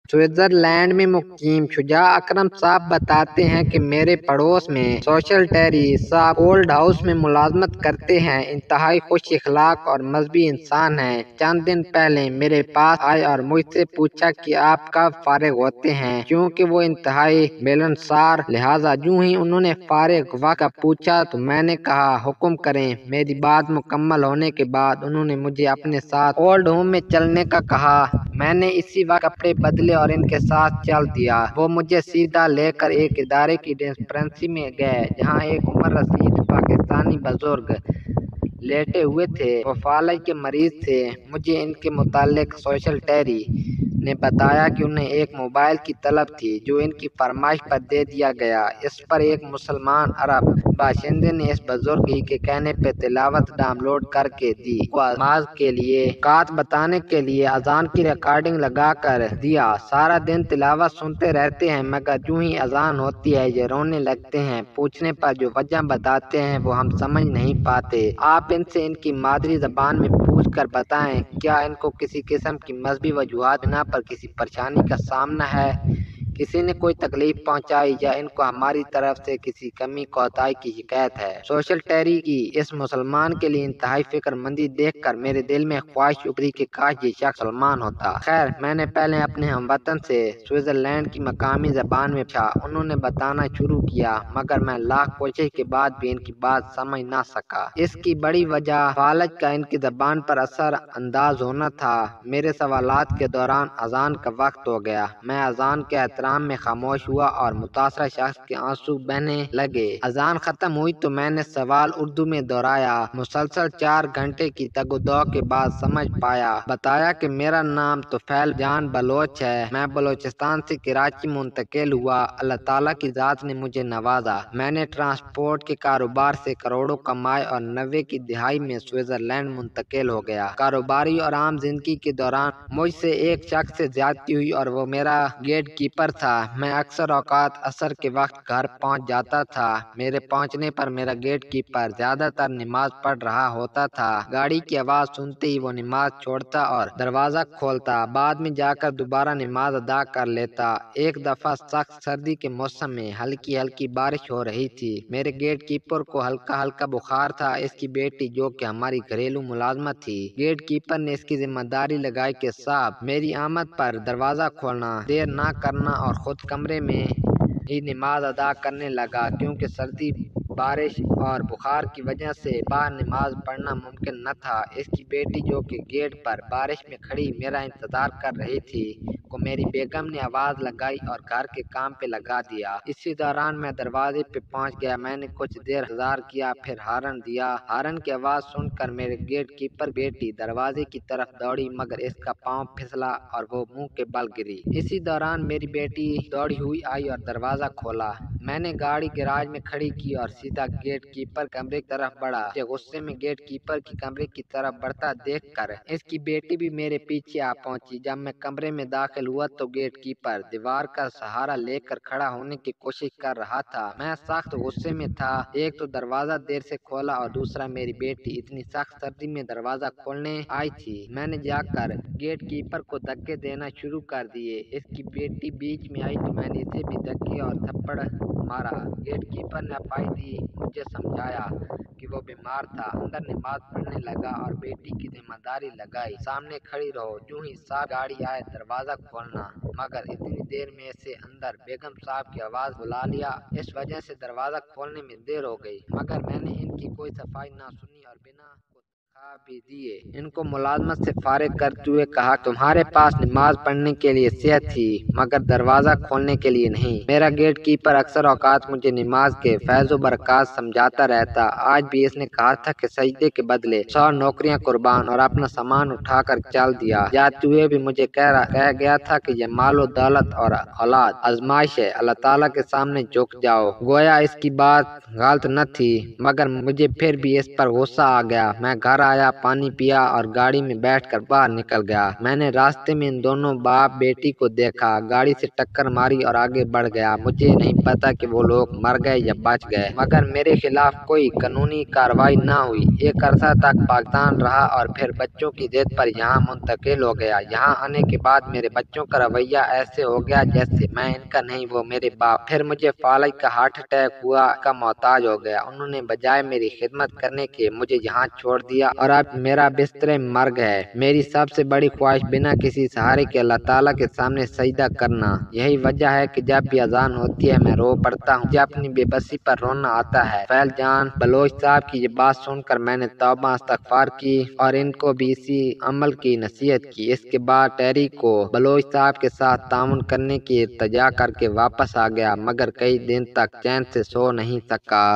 Switzerland में मुकीम शुजा अकरम साहब बताते हैं कि मेरे पड़ोस में सोशल टेरी साहब ओल्ड हाउस में मुलाजमत करते हैं। इंतहाई खुश इखलाक और मजहबी इंसान हैं। चंद दिन पहले मेरे पास आए और मुझसे पूछा कि आप कब फारिग होते हैं। क्योंकि वो इंतहाई मिलनसार, लिहाजा यूं ही उन्होंने फारिग वक्त का पूछा तो मैंने कहा हुक्म करें। मेरी बात मुकम्मल होने के बाद उन्होंने मुझे अपने साथ ओल्ड होम में चलने का कहा। मैंने इसी वक्त कपड़े बदले और इनके साथ चल दिया। वो मुझे सीधा लेकर एक इदारे की डिस्पेंसरी में गए जहाँ एक उम्र रसीद पाकिस्तानी बुजुर्ग लेटे हुए थे। वो फालज के मरीज थे। मुझे इनके मुतालिक सोशल टेरी ने बताया कि उन्हें एक मोबाइल की तलब थी जो इनकी फरमाइश पर दे दिया गया। इस पर एक मुसलमान अरब बाशिंदे ने इस बुजुर्ग ही के कहने पे तिलावत डाउनलोड करके दी। नमाज के लिए कात बताने के लिए अजान की रिकॉर्डिंग लगा कर दिया। सारा दिन तिलावत सुनते रहते हैं मगर यूं ही अजान होती है ये रोने लगते हैं। पूछने पर जो वजह बताते हैं वो हम समझ नहीं पाते। आप इनसे इनकी मादरी जबान में पूछ कर बताएं क्या इनको किसी किस्म की मजहबी वजूहात बिना पर किसी परेशानी का सामना है, किसी ने कोई तकलीफ पहुंचाई या इनको हमारी तरफ से किसी कमी कोताही की शिकायत है। सोशल टेरी की इस मुसलमान के लिए इंतहाई फिक्रमंदी देखकर मेरे दिल में ख्वाहिश उभरी कि काश ये शख्स मुसलमान होता। खैर मैंने पहले अपने हमवतन से स्विट्जरलैंड की मकामी जबान में पूछा। उन्होंने बताना शुरू किया मगर मैं लाख कोशिश के बाद भी इनकी बात समझ ना सका। इसकी बड़ी वजह फालज का इनकी जबान पर असर अंदाज होना था। मेरे सवालात के दौरान अजान का वक्त हो गया। मैं अजान के एहतराम में खामोश हुआ और मुतासरा शख्स के आंसू बहने लगे। अजान खत्म हुई तो मैंने सवाल उर्दू में दोहराया। मुसलसल 4 घंटे की तगदो के बाद समझ पाया। बताया कि मेरा नाम तुफैल जान बलोच है। मैं बलोचिस्तान से कराची मुंतकिल हुआ। अल्लाह ताला की जात ने मुझे नवाजा। मैंने ट्रांसपोर्ट के कारोबार से करोड़ों कमाए और 90 की दिहाई में स्विट्जरलैंड मुंतकिल हो गया। कारोबारी और आम जिंदगी के दौरान मुझसे एक शख्स से ज्यादती हुई और वो मेरा गेट कीपर था। मैं अक्सर औकात असर के वक्त घर पहुंच जाता था। मेरे पहुंचने पर मेरा गेट कीपर ज्यादातर नमाज पढ़ रहा होता था। गाड़ी की आवाज सुनते ही वो नमाज छोड़ता और दरवाजा खोलता। बाद में जाकर दोबारा नमाज अदा कर लेता। एक दफा सख्त सर्दी के मौसम में हल्की हल्की बारिश हो रही थी। मेरे गेट कीपर को हल्का हल्का बुखार था। इसकी बेटी जो कि हमारी घरेलू मुलाजमत थी, गेट कीपर ने इसकी जिम्मेदारी लगाई कि साहब मेरी आमद पर दरवाजा खोलना, देर ना करना और खुद कमरे में ही नमाज अदा करने लगा क्योंकि सर्दी, बारिश और बुखार की वजह से बाहर नमाज पढ़ना मुमकिन न था। इसकी बेटी जो कि गेट पर बारिश में खड़ी मेरा इंतजार कर रही थी को मेरी बेगम ने आवाज लगाई और घर के काम पे लगा दिया। इसी दौरान मैं दरवाजे पे पहुंच गया। मैंने कुछ देर इंतजार किया फिर हारन दिया। हारन की आवाज सुनकर मेरे गेट कीपर बेटी दरवाजे की तरफ दौड़ी मगर इसका पाँव फिसला और वो मुंह के बल गिरी। इसी दौरान मेरी बेटी दौड़ी हुई आई और दरवाजा खोला। मैंने गाड़ी गैराज में खड़ी की और सीधा गेट कीपर कमरे की तरफ बढ़ा। गुस्से में गेट कीपर की कमरे की तरफ बढ़ता देखकर इसकी बेटी भी मेरे पीछे आ पहुंची। जब मैं कमरे में दाखिल हुआ तो गेट कीपर दीवार का सहारा लेकर खड़ा होने की कोशिश कर रहा था। मैं सख्त गुस्से में था। एक तो दरवाजा देर से खोला और दूसरा मेरी बेटी इतनी सख्त सर्दी में दरवाजा खोलने आई थी। मैंने जाकर गेट कीपर को धक्के देना शुरू कर दिए। इसकी बेटी बीच में आई तो मैंने इसे भी धक्के और थप्पड़ मारा। गेट कीपर ने अपाई दी, मुझे समझाया कि वो बीमार था, अंदर नमाज पढ़ने लगा और बेटी की जिम्मेदारी लगाई। सामने खड़ी रहो, यूं ही साहब गाड़ी आए दरवाजा खोलना। मगर इतनी देर में से अंदर बेगम साहब की आवाज बुला लिया। इस वजह से दरवाजा खोलने में देर हो गई मगर मैंने इनकी कोई सफाई ना सुनी और बिना भी दिए इनको मुलाजमत से फारिग करते हुए कहा तुम्हारे पास नमाज पढ़ने के लिए सेहत थी मगर दरवाजा खोलने के लिए नहीं। मेरा गेट कीपर अक्सर औकात मुझे नमाज के फैज़ो बरकत समझाता रहता। आज भी इसने कहा था कि सजदे के बदले 100 नौकरियां कुर्बान और अपना सामान उठाकर चल दिया। जाते हुए भी मुझे कह गया था कि ये मालो दौलत और औलाद आजमाइश है, अल्लाह ताला के सामने झुक जाओ। गोया इसकी बात गलत न थी मगर मुझे फिर भी इस पर गुस्सा आ गया। मैं घर आया کھایا، پانی پیا اور گاڑی میں بیٹھ کر باہر نکل گیا۔ میں نے راستے میں ان دونوں باپ بیٹی کو دیکھا، گاڑی سے ٹکر ماری اور آگے بڑھ گیا۔ مجھے نہیں پتا کہ وہ لوگ مر گئے یا بچ گئے، مگر میرے خلاف کوئی قانونی کارروائی نہ ہوئی۔ ایک عرصہ تک پاکستان رہا اور پھر بچوں کی ضد پر یہاں منتقل ہو گیا۔ یہاں آنے کے بعد میرے بچوں کا رویہ ایسے ہو گیا جیسے میں ان کا نہیں وہ میرے باپ۔ پھر مجھے فالج کا ہارٹ اٹیک ہوا، کا محتاج ہو گیا۔ انہوں نے بجائے میری خدمت کرنے کے مجھے یہاں چھوڑ دیا اور اب میرا بستر مرگ ہے۔ میری سب سے بڑی خواہش بنا کسی سہارے کے اللہ تعالیٰ کے سامنے سجدہ کرنا۔ یہی وجہ ہے کہ جب بھی اذان ہوتی ہے میں رو پڑتا ہوں، مجھے اپنی بے بسی پر رونا آتا ہے۔ فیض جان بلوچ صاحب کی یہ بات سن کر میں نے توبہ استغفار کی اور ان کو بھی اسی عمل کی نصیحت کی۔ اس کے بعد ٹیری کو بلوچ صاحب کے ساتھ تعاون کرنے کی التجا کر کے واپس آ گیا، مگر کئی دن تک چین سے سو نہیں سکا۔